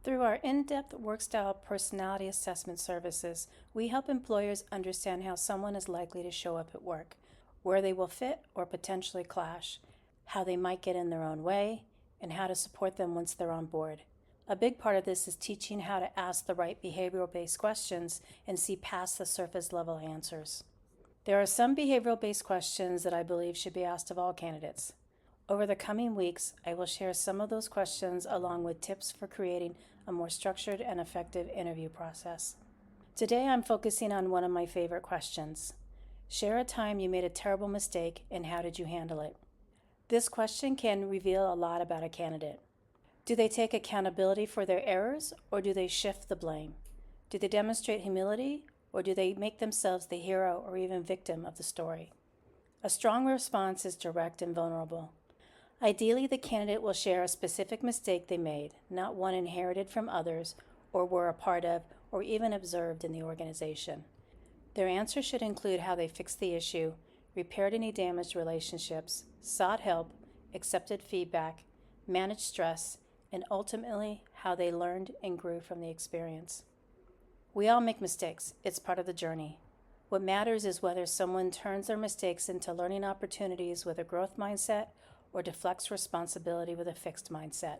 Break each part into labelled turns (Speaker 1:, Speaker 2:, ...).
Speaker 1: Through our in-depth work-style personality assessment services, we help employers understand how someone is likely to show up at work, where they will fit or potentially clash, how they might get in their own way, and how to support them once they're on board. A big part of this is teaching how to ask the right behavioral-based questions and see past the surface-level answers. There are some behavioral-based questions that I believe should be asked of all candidates. Over the coming weeks, I will share some of those questions along with tips for creating a more structured and effective interview process. Today, I'm focusing on one of my favorite questions. Share a time you made a terrible mistake and how did you handle it? This question can reveal a lot about a candidate. Do they take accountability for their errors, or do they shift the blame? Do they demonstrate humility, or do they make themselves the hero or even victim of the story? A strong response is direct and vulnerable. Ideally, the candidate will share a specific mistake they made, not one inherited from others or were a part of or even observed in the organization. Their answer should include how they fixed the issue, repaired any damaged relationships, sought help, accepted feedback, managed stress, and ultimately how they learned and grew from the experience. We all make mistakes. It's part of the journey. What matters is whether someone turns their mistakes into learning opportunities with a growth mindset or deflects responsibility with a fixed mindset.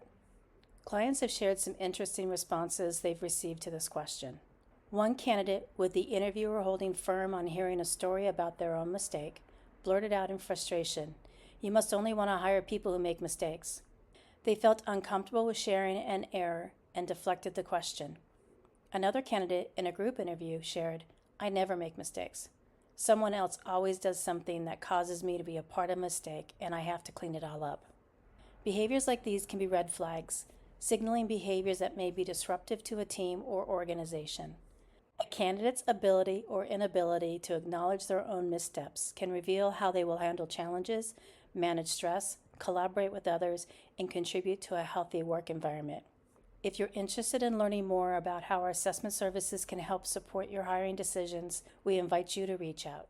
Speaker 1: Clients have shared some interesting responses they've received to this question. One candidate, with the interviewer holding firm on hearing a story about their own mistake, blurted out in frustration, "You must only want to hire people who make mistakes." They felt uncomfortable with sharing an error and deflected the question. Another candidate in a group interview shared, "I never make mistakes. Someone else always does something that causes me to be a part of a mistake, and I have to clean it all up." Behaviors like these can be red flags, signaling behaviors that may be disruptive to a team or organization. A candidate's ability or inability to acknowledge their own missteps can reveal how they will handle challenges, manage stress, collaborate with others, and contribute to a healthy work environment. If you're interested in learning more about how our assessment services can help support your hiring decisions, we invite you to reach out.